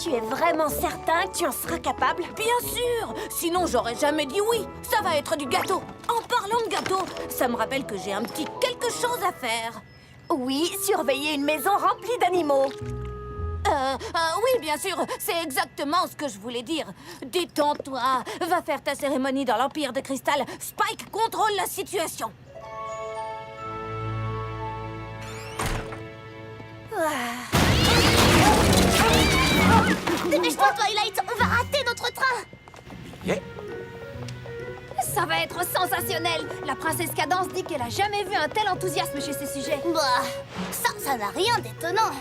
Tu es vraiment certain que tu en seras capable? Bien sûr! Sinon, j'aurais jamais dit oui. Ça va être du gâteau. En parlant de gâteau, ça me rappelle que j'ai un petit quelque chose à faire. Oui, surveiller une maison remplie d'animaux. Oui, bien sûr, c'est exactement ce que je voulais dire. Détends-toi, va faire ta cérémonie dans l'Empire de Cristal. Spike contrôle la situation. Dépêche-toi, Twilight, on va rater notre train. Yeah. Ça va être sensationnel! La princesse Cadence dit qu'elle a jamais vu un tel enthousiasme chez ses sujets. Bah, ça n'a rien d'étonnant.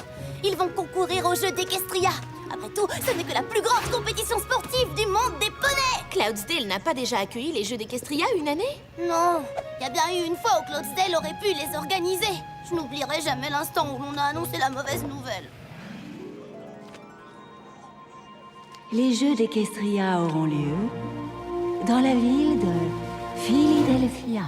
Ils vont concourir au jeu d'Equestria. Après tout, ce n'est que la plus grande compétition sportive du monde des poneys. Cloudsdale n'a pas déjà accueilli les Jeux d'Equestria une année? Non, il y a bien eu une fois où Cloudsdale aurait pu les organiser. Je n'oublierai jamais l'instant où l'on a annoncé la mauvaise nouvelle. Les Jeux d'Equestria auront lieu dans la ville de Philadelphia.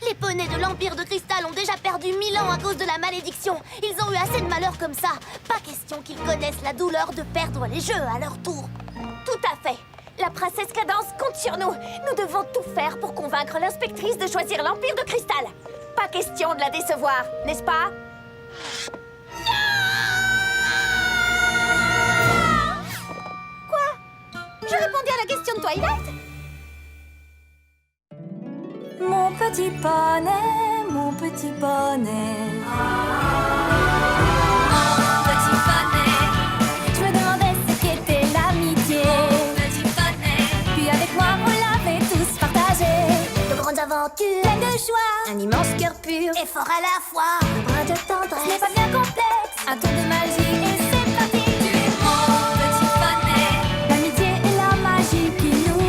Les poneys de l'Empire de Cristal ont déjà perdu 1000 ans à cause de la malédiction. Ils ont eu assez de malheur comme ça. Pas question qu'ils connaissent la douleur de perdre les jeux à leur tour. Tout à fait. La princesse Cadence compte sur nous. Nous devons tout faire pour convaincre l'inspectrice de choisir l'Empire de Cristal. Pas question de la décevoir, n'est-ce pas? Je répondais à la question de Twilight. Mon petit poney, mon petit poney. Petit poney. Je me demandais ce qu'était l'amitié. Petit poney. Puis avec moi, on l'avait tous partagé. De grandes aventures, Plein de joie, un immense cœur pur et fort à la fois. Un brin de ce tendresse. n'est pas bien complexe. Un tour de magie et c'est parti. Tu es mon petit poney. L'amitié et la magie qui nous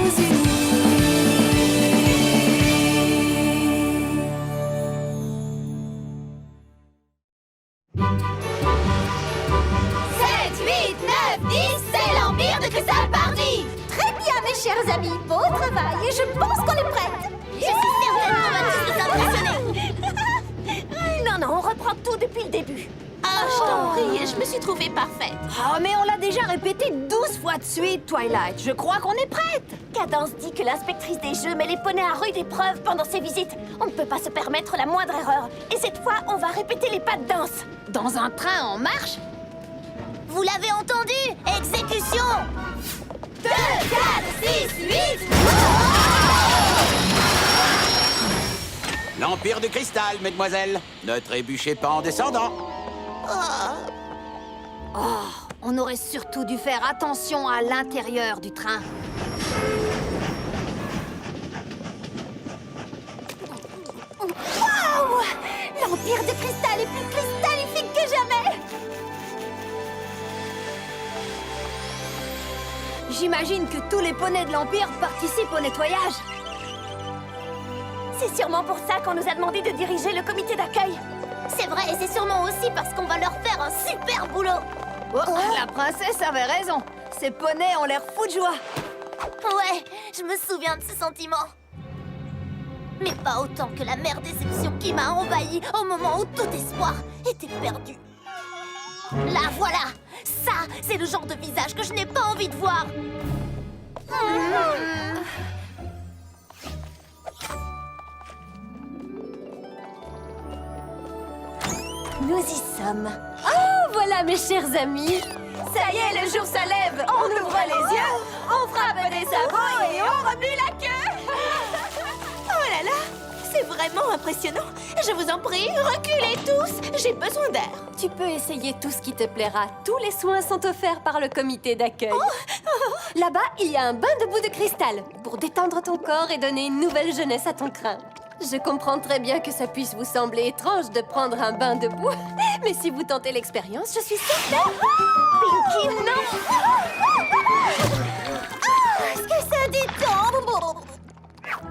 C'est l'Empire de Cristal Party. Très bien, mes chers amis. Beau travail et je pense qu'on est prête. Je suis certaine qu'on va tous nous impressionner. Non, on reprend tout depuis le début. Ah, je t'en prie, je me suis trouvée parfaite. Oh, mais on l'a déjà répété 12 fois de suite, Twilight. Je crois qu'on est prête. Cadence dit que l'inspectrice des jeux met les poneys à rude épreuve pendant ses visites. On ne peut pas se permettre la moindre erreur. Et cette fois, on va répéter les pas de danse. Dans un train en marche? Vous l'avez entendu? Exécution. 2, 4, 6, 8. L'Empire de Cristal, mesdemoiselles. Ne trébuchez pas en descendant. On aurait surtout dû faire attention à l'intérieur du train. Waouh! L'Empire de Cristal est plus cristallifique que jamais! J'imagine que tous les poneys de l'Empire participent au nettoyage. C'est sûrement pour ça qu'on nous a demandé de diriger le comité d'accueil. C'est vrai, et c'est sûrement aussi parce qu'on va leur faire un super boulot. Oh, la princesse avait raison. Ces poneys ont l'air fous de joie. Ouais, je me souviens de ce sentiment. Mais pas autant que la mère déception qui m'a envahi au moment où tout espoir était perdu. Là, voilà. Ça, c'est le genre de visage que je n'ai pas envie de voir. Nous y sommes. Oh, voilà mes chers amis. Ça y est, le jour se lève. On ouvre les yeux, on frappe des sabots et on remue la queue. Oh là là, c'est vraiment impressionnant. Je vous en prie, reculez tous. J'ai besoin d'air. Tu peux essayer tout ce qui te plaira. Tous les soins sont offerts par le comité d'accueil. Là-bas, il y a un bain de boue de cristal pour détendre ton corps et donner une nouvelle jeunesse à ton crâne. Je comprends très bien que ça puisse vous sembler étrange de prendre un bain de boue, mais si vous tentez l'expérience, je suis certaine... Pinkie, non! Est-ce que ça détend?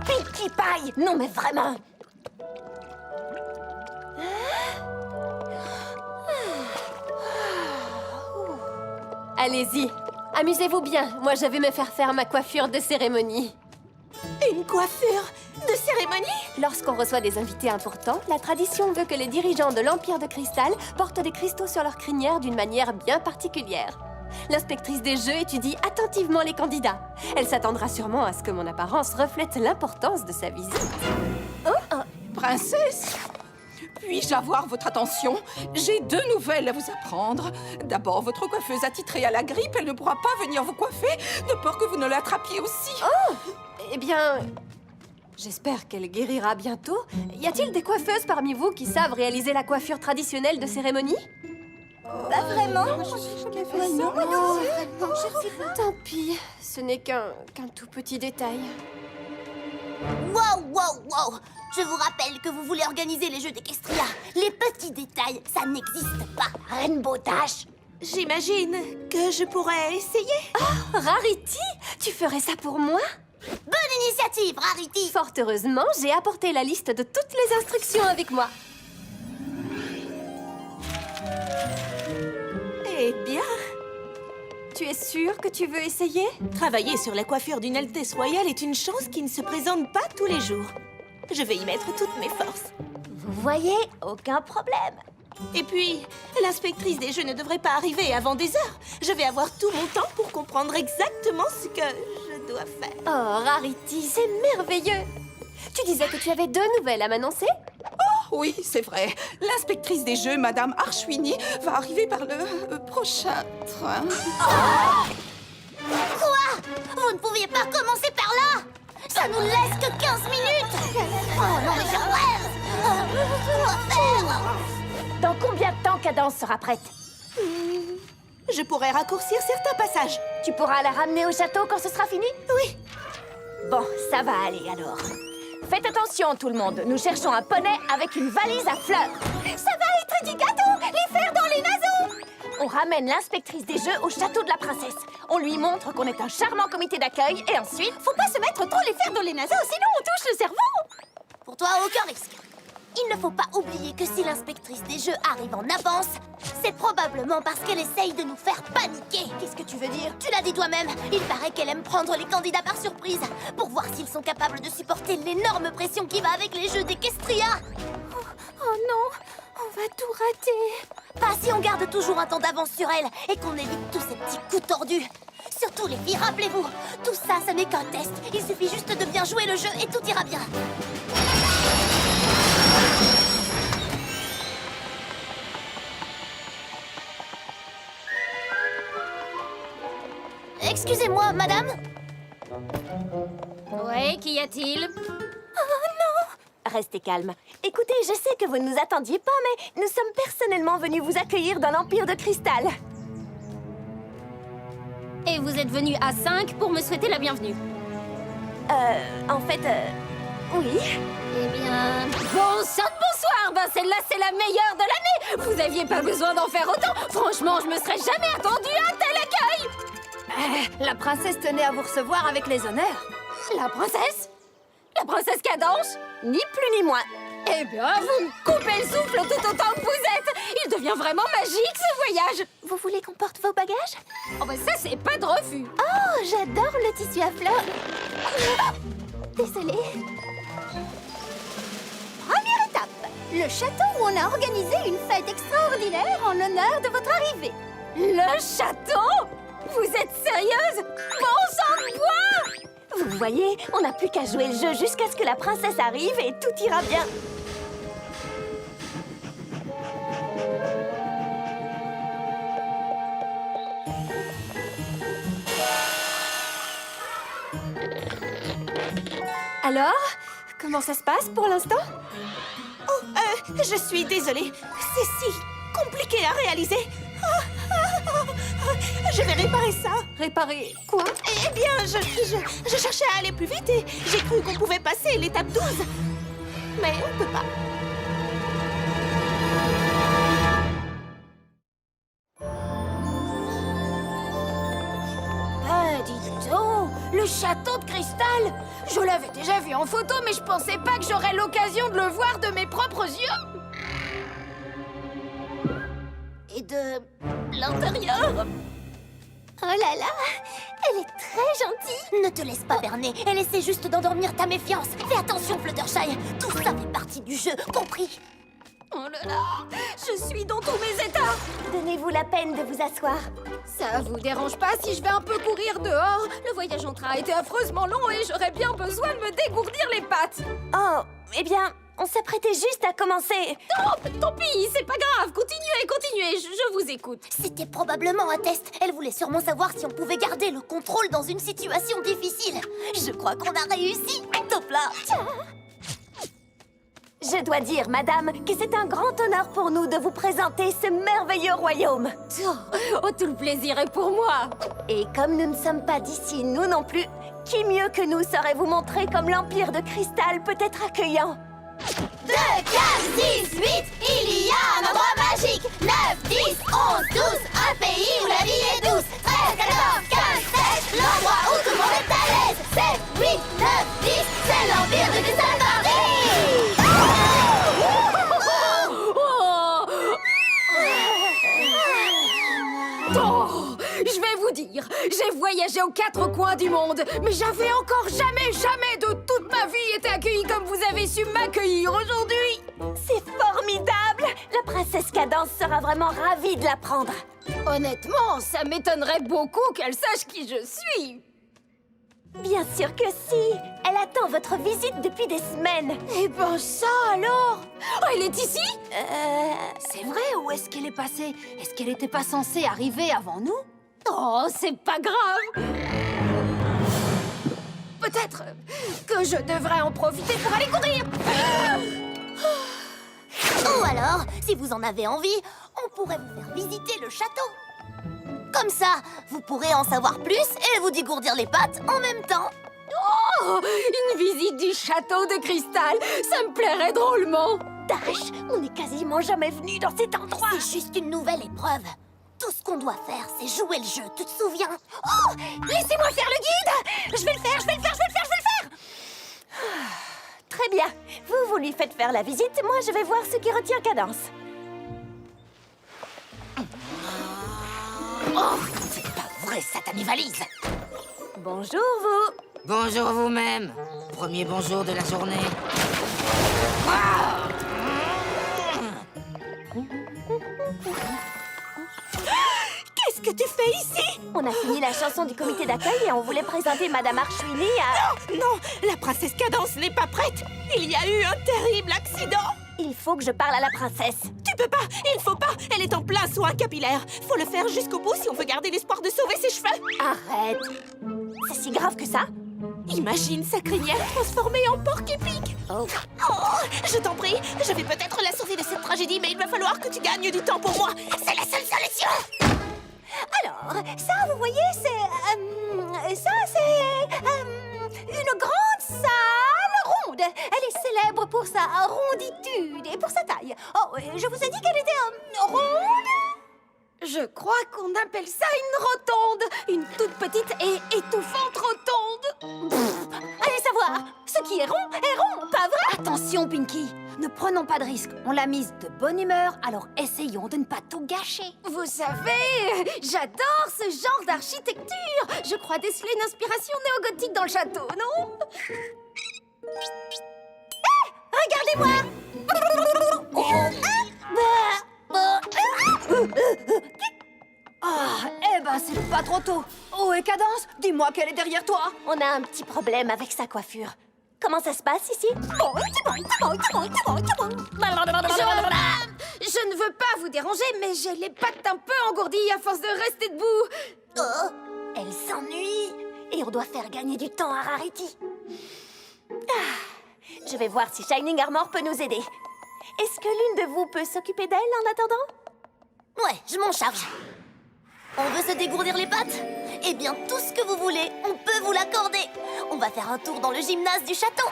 Pinkie Pie! Non, mais vraiment! Allez-y, amusez-vous bien. Moi, je vais me faire ma coiffure de cérémonie. Une coiffure de cérémonie? Lorsqu'on reçoit des invités importants, la tradition veut que les dirigeants de l'Empire de Cristal portent des cristaux sur leur crinière d'une manière bien particulière. L'inspectrice des jeux étudie attentivement les candidats. Elle s'attendra sûrement à ce que mon apparence reflète l'importance de sa visite. Princesse, puis-je avoir votre attention? J'ai 2 nouvelles à vous apprendre. D'abord, votre coiffeuse attitrée à la grippe, elle ne pourra pas venir vous coiffer, de peur que vous ne l'attrapiez aussi. Oh! Eh bien, j'espère qu'elle guérira bientôt. Y a-t-il des coiffeuses parmi vous qui savent réaliser la coiffure traditionnelle de cérémonie? Pas vraiment. Non. Tant pis, ce n'est qu'un tout petit détail. Wow, wow, wow! Je vous rappelle que vous voulez organiser les jeux d'Equestria. Les petits détails, ça n'existe pas. Rainbow Dash. J'imagine que je pourrais essayer. Rarity, tu ferais ça pour moi? Bonne initiative, Rarity! Fort heureusement, j'ai apporté la liste de toutes les instructions avec moi. Eh bien, Tu es sûre que tu veux essayer? travailler sur la coiffure d'une Altesse royale est une chance qui ne se présente pas tous les jours. Je vais y mettre toutes mes forces. Vous voyez, aucun problème. Et puis, l'inspectrice des jeux ne devrait pas arriver avant des heures. Je vais avoir tout mon temps pour comprendre exactement ce que je dois faire. Oh, Rarity, c'est merveilleux! Tu disais que tu avais 2 nouvelles à m'annoncer? Oui, c'est vrai. L'inspectrice des jeux, Madame Archwini, va arriver par le prochain train. Quoi? Vous ne pouviez pas commencer par là? Ça nous laisse que 15 minutes! Oh non, mais je rêve! Quoi faire? Dans combien de temps Cadence sera prête? Je pourrais raccourcir certains passages. Tu pourras la ramener au château quand ce sera fini? Oui. Bon, ça va aller alors. Faites attention tout le monde, nous cherchons un poney avec une valise à fleurs. Ça va être du gâteau, les fers dans les naseaux. On ramène l'inspectrice des jeux au château de la princesse. On lui montre qu'on est un charmant comité d'accueil et ensuite... Faut pas se mettre trop les fers dans les naseaux, sinon on touche le cerveau. Pour toi, aucun risque. Il ne faut pas oublier que si l'inspectrice des jeux arrive en avance, c'est probablement parce qu'elle essaye de nous faire paniquer. Qu'est-ce que tu veux dire? Tu l'as dit toi-même, il paraît qu'elle aime prendre les candidats par surprise pour voir s'ils sont capables de supporter l'énorme pression qui va avec les jeux d'Equestria. Oh non, on va tout rater. Pas si on garde toujours un temps d'avance sur elle et qu'on évite tous ces petits coups tordus. Surtout les filles, rappelez-vous, tout ça, ça n'est qu'un test. Il suffit juste de bien jouer le jeu et tout ira bien. Excusez-moi, madame? Ouais, qu'y a-t-il? Restez calme. Écoutez, je sais que vous ne nous attendiez pas, mais nous sommes personnellement venus vous accueillir dans l'Empire de Cristal. Et vous êtes venu à 5 pour me souhaiter la bienvenue. En fait, oui. Eh bien... Bon sang de bonsoir! Ben celle-là, c'est la meilleure de l'année! Vous aviez pas besoin d'en faire autant! Franchement, je me serais jamais attendue à un tel accueil! La princesse tenait à vous recevoir avec les honneurs. La princesse? La princesse Cadence? Ni plus ni moins. Eh bien, vous me coupez le souffle tout autant que vous êtes! Il devient vraiment magique, ce voyage! Vous voulez qu'on porte vos bagages? Oh ben ça, c'est pas de refus! Oh, j'adore le tissu à fleurs. Désolée. Première étape, le château où on a organisé une fête extraordinaire en l'honneur de votre arrivée. Le château? Vous êtes sérieuse? Bon sang de bois! Vous voyez, on n'a plus qu'à jouer le jeu jusqu'à ce que la princesse arrive et tout ira bien. Alors, comment ça se passe pour l'instant? Oh, je suis désolée. C'est si compliqué à réaliser. Je vais réparer ça. Réparer quoi? Eh bien, je cherchais à aller plus vite et j'ai cru qu'on pouvait passer l'étape 12. Mais on peut pas. Dis donc, le château de cristal! Je l'avais déjà vu en photo, mais je pensais pas que j'aurais l'occasion de le voir de mes propres yeux! Et de l'intérieur. Oh là là, elle est très gentille. Ne te laisse pas berner, elle essaie juste d'endormir ta méfiance. Fais attention, Fluttershy, tout ça fait partie du jeu, compris? Oh là là, je suis dans tous mes états. Donnez-vous la peine de vous asseoir. Ça vous dérange pas si je vais un peu courir dehors? Le voyage en train a été affreusement long et j'aurais bien besoin de me dégourdir les pattes. Oh, eh bien, on s'apprêtait juste à commencer. Oh, tant pis, c'est pas grave. Continuez, je vous écoute. C'était probablement un test. Elle voulait sûrement savoir si on pouvait garder le contrôle dans une situation difficile. Je crois qu'on a réussi. Top là. Tiens. Je dois dire, madame, que c'est un grand honneur pour nous de vous présenter ce merveilleux royaume. Oh, tout le plaisir est pour moi. Et comme nous ne sommes pas d'ici, nous non plus, qui mieux que nous saurait vous montrer comme l'Empire de Cristal peut être accueillant? 2, 4, 6, 8, il y a un endroit magique. 9, 10, 11, 12, un pays où la vie est douce. 13, 14, 15, 16, l'endroit où tout le monde est à l'aise. 7, 8, 9, 10, c'est l'Empire de Cristal Paris. Oh, je vais vous dire, j'ai voyagé aux 4 coins du monde, mais j'avais encore jamais de toute ma vie été accueillie comme vous avez su m'accueillir aujourd'hui. C'est formidable! La princesse Cadence sera vraiment ravie de l'apprendre. Honnêtement, ça m'étonnerait beaucoup qu'elle sache qui je suis. Bien sûr que si! Elle attend votre visite depuis des semaines. Eh ben ça alors! Oh, elle est ici? C'est vrai, où est-ce qu'elle est passée? Est-ce qu'elle n'était pas censée arriver avant nous? Oh, c'est pas grave. Peut-être que je devrais en profiter pour aller courir. Ou alors, si vous en avez envie, on pourrait vous faire visiter le château. Comme ça, vous pourrez en savoir plus et vous dégourdir les pattes en même temps. Oh, une visite du château de cristal, ça me plairait drôlement. Dash, on n'est quasiment jamais venu dans cet endroit. C'est juste une nouvelle épreuve. Tout ce qu'on doit faire, c'est jouer le jeu, tu te souviens? Oh, laissez-moi faire le guide. Je vais le faire. Très bien. Vous lui faites faire la visite, moi je vais voir ce qui retient Cadence. Oh, c'est pas vrai, satanée valise! Bonjour, vous. Bonjour vous-même. Premier bonjour de la journée. Qu'est-ce que tu fais ici? On a fini la chanson du comité d'accueil et on voulait présenter Madame Archwilly à... Non, la princesse Cadence n'est pas prête. Il y a eu un terrible accident. Il faut que je parle à la princesse. Tu peux pas, il faut pas. Elle est en plein soin capillaire. Faut le faire jusqu'au bout si on veut garder l'espoir de sauver ses cheveux. Arrête. C'est si grave que ça? Imagine sa crinière transformée en porc-épic. Oh. Oh, je t'en prie, je vais peut-être la sauver de cette tragédie, mais il va falloir que tu gagnes du temps pour moi. C'est la seule solution. Alors, ça, vous voyez, c'est... ça, c'est... une grande salle ronde. Elle est célèbre pour sa ronditude et pour sa taille. Oh, je vous ai dit qu'elle était ronde? Je crois qu'on appelle ça une rotonde. Une toute petite et étouffante rotonde. Allez savoir. Ce qui est rond, pas vrai? Attention, Pinky! Ne prenons pas de risques. On l'a mise de bonne humeur, alors essayons de ne pas tout gâcher. Vous savez, j'adore ce genre d'architecture. Je crois déceler une inspiration néo-gothique dans le château, non? Regardez-moi. Ah, eh ben, c'est pas trop tôt. Oh, et Cadence, dis-moi qu'elle est derrière toi. On a un petit problème avec sa coiffure. Comment ça se passe ici? Je ne veux pas vous déranger, mais j'ai les pattes un peu engourdies à force de rester debout. Oh, elle s'ennuie. Et on doit faire gagner du temps à Rarity. Je vais voir si Shining Armor peut nous aider. Est-ce que l'une de vous peut s'occuper d'elle en attendant? Ouais, je m'en charge. On veut se dégourdir les pattes? Eh bien, tout ce que vous voulez, on peut vous l'accorder. On va faire un tour dans le gymnase du château.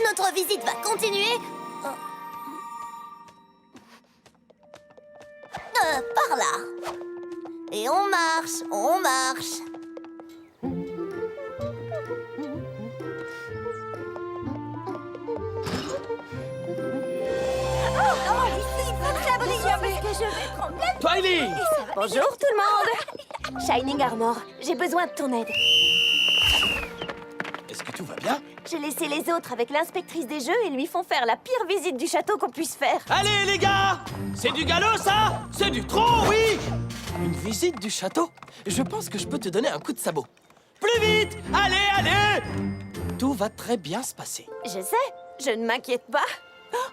Notre visite va continuer... par là. Et on marche. Ça brille, parce que je vais prendre la... Twilight! Bonjour tout le monde. Shining Armor, j'ai besoin de ton aide. Est-ce que tout va bien? J'ai laissé les autres avec l'inspectrice des jeux et lui font faire la pire visite du château qu'on puisse faire. Allez, les gars! C'est du galop, ça? C'est du trop, oui! Une visite du château? Je pense que je peux te donner un coup de sabot. Plus vite! Allez, allez! Tout va très bien se passer. Je sais, je ne m'inquiète pas. Oh,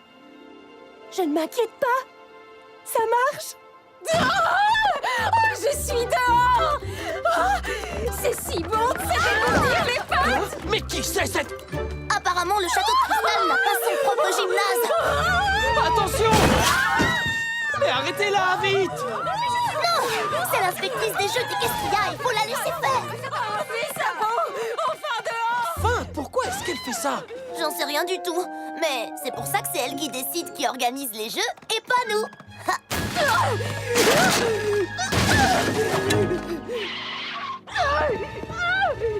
je ne m'inquiète pas. Ça marche. Oh, je suis dehors. Oh, c'est si bon de se dégourdir les pattes. Mais qui c'est cette... Apparemment, le château de cristal n'a pas son propre gymnase. Attention! Mais arrêtez-la, vite! Non, c'est l'inspectrice des jeux d'Equestria, il faut la laisser faire. Enfin, pourquoi est-ce qu'elle fait ça? J'en sais rien du tout, mais c'est pour ça que c'est elle qui décide qui organise les jeux et pas nous. Ha.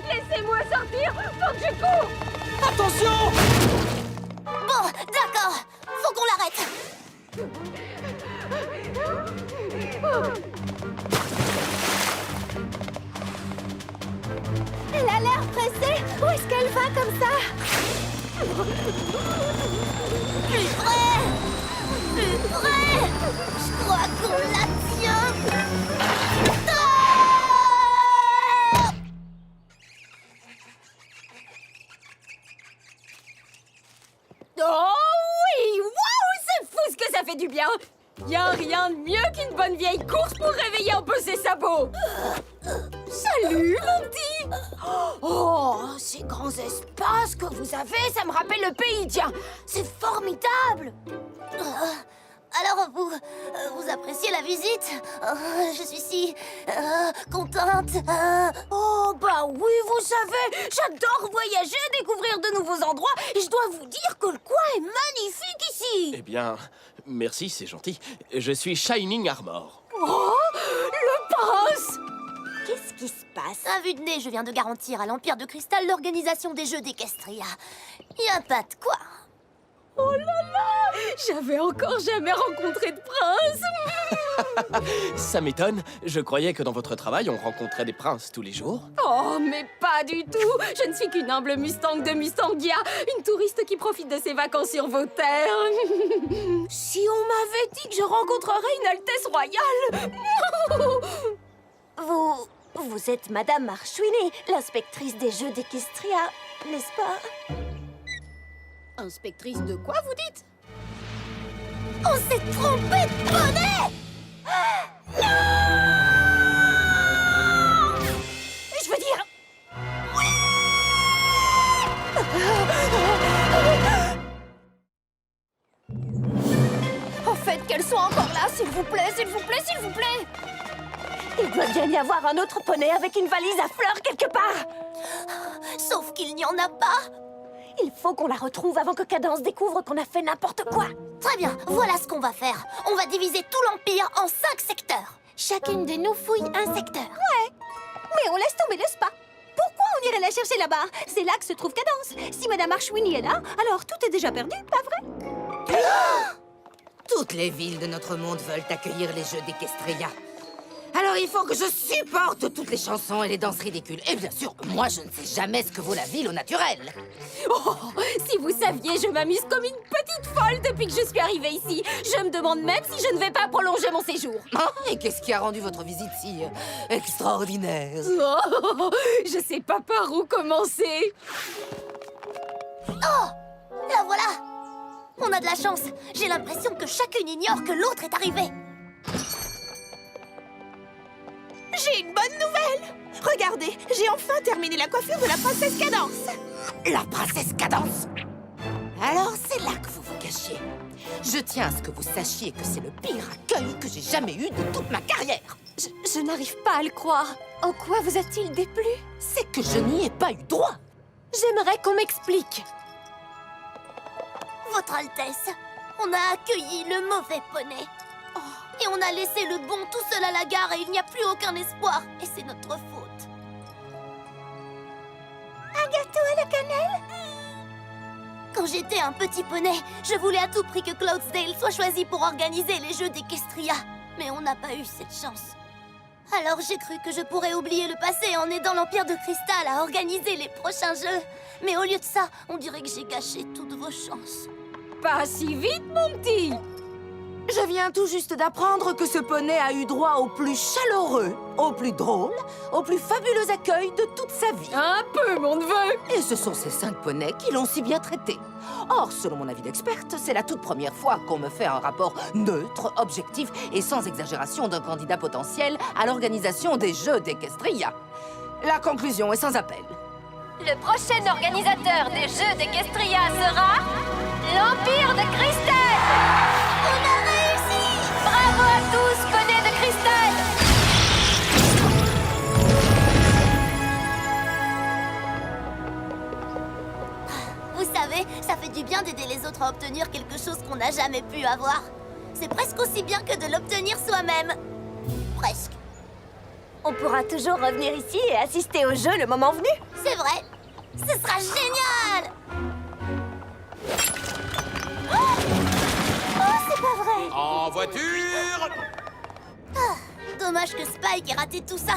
Laissez-moi sortir, faut que je cours. Attention! Bon, d'accord, faut qu'on l'arrête. Elle a l'air pressée. Où est-ce qu'elle va comme ça? Plus près! Plus près! Je crois qu'on la tient! Ah! Oh oui, waouh, c'est fou ce que ça fait du bien. Y a rien de mieux qu'une bonne vieille course pour réveiller un peu ses sabots. Salut, mon petit. Oh, ces grands espaces que vous avez, ça me rappelle le pays, tiens. C'est formidable. Alors, vous appréciez la visite? Je suis si contente. Oh, bah oui, vous savez, j'adore voyager, découvrir de nouveaux endroits. Et je dois vous dire que le coin est magnifique ici. Eh bien, merci, c'est gentil. Je suis Shining Armor. Oh, le prince. Qu'est-ce qui se passe? À vue de nez, je viens de garantir à l'Empire de Cristal l'organisation des jeux d'Equestria. Y a pas de quoi. Oh là là, j'avais encore jamais rencontré de prince. Ça m'étonne. Je croyais que dans votre travail, on rencontrait des princes tous les jours. Oh, mais pas du tout. Je ne suis qu'une humble Mustang de Mustangia, une touriste qui profite de ses vacances sur vos terres. Si on m'avait dit que je rencontrerais une Altesse royale. Vous êtes Madame Marchouinet, l'inspectrice des jeux d'Equestria, n'est-ce pas? Inspectrice de quoi, vous dites? On s'est trompé de poney! Je veux dire... En fait, qu'elle soit encore là, s'il vous plaît, s'il vous plaît, s'il vous plaît. Il doit bien y avoir un autre poney avec une valise à fleurs quelque part. Sauf qu'il n'y en a pas. Il faut qu'on la retrouve avant que Cadence découvre qu'on a fait n'importe quoi. Très bien, voilà ce qu'on va faire. On va diviser tout l'Empire en 5 secteurs. Chacune de nous fouille un secteur. Mais on laisse tomber le spa. Pourquoi on irait la chercher là-bas? C'est là que se trouve Cadence. Si Madame Archwini est là, alors tout est déjà perdu, pas vrai? Toutes les villes de notre monde veulent accueillir les jeux d'Equestria. Alors il faut que je supporte toutes les chansons et les danses ridicules. Et bien sûr, moi je ne sais jamais ce que vaut la ville au naturel. Oh, si vous saviez, je m'amuse comme une petite folle depuis que je suis arrivée ici. Je me demande même si je ne vais pas prolonger mon séjour. Et qu'est-ce qui a rendu votre visite si extraordinaire? Oh, je sais pas par où commencer. Oh, la voilà. On a de la chance. J'ai l'impression que chacune ignore que l'autre est arrivée. J'ai une bonne nouvelle! Regardez, j'ai enfin terminé la coiffure de la princesse Cadence! La princesse Cadence! Alors c'est là que vous vous cachiez. Je tiens à ce que vous sachiez que c'est le pire accueil que j'ai jamais eu de toute ma carrière. Je n'arrive pas à le croire. En quoi vous a-t-il déplu? C'est que je n'y ai pas eu droit. J'aimerais qu'on m'explique. Votre Altesse, on a accueilli le mauvais poney. Et on a laissé le bon tout seul à la gare et il n'y a plus aucun espoir. Et c'est notre faute. Un gâteau à la cannelle? Quand j'étais un petit poney, je voulais à tout prix que Cloudsdale soit choisi pour organiser les jeux d'Equestria. Mais on n'a pas eu cette chance. Alors j'ai cru que je pourrais oublier le passé en aidant l'Empire de Cristal à organiser les prochains jeux. Mais au lieu de ça, on dirait que j'ai gâché toutes vos chances. Pas si vite, mon petit! Je viens tout juste d'apprendre que ce poney a eu droit au plus chaleureux, au plus drôle, au plus fabuleux accueil de toute sa vie. Un peu, mon neveu! Et ce sont ces 5 poneys qui l'ont si bien traité. Or, selon mon avis d'experte, c'est la toute première fois qu'on me fait un rapport neutre, objectif et sans exagération d'un candidat potentiel à l'organisation des Jeux d'Equestria. La conclusion est sans appel. Le prochain organisateur des Jeux d'Equestria sera... l'Empire de Cristal! On a réussi! Bravo à tous, poneys de cristal! Vous savez, ça fait du bien d'aider les autres à obtenir quelque chose qu'on n'a jamais pu avoir. C'est presque aussi bien que de l'obtenir soi-même. Presque. On pourra toujours revenir ici et assister au jeu le moment venu. C'est vrai. Ce sera génial! Oh, c'est pas vrai! En voiture! Dommage que Spike ait raté tout ça.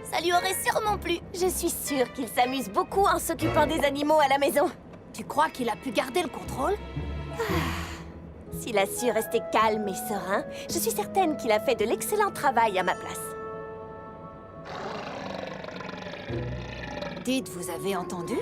Ça lui aurait sûrement plu. Je suis sûre qu'il s'amuse beaucoup en s'occupant des animaux à la maison. Tu crois qu'il a pu garder le contrôle? S'il a su rester calme et serein, je suis certaine qu'il a fait de l'excellent travail à ma place. Dites, vous avez entendu?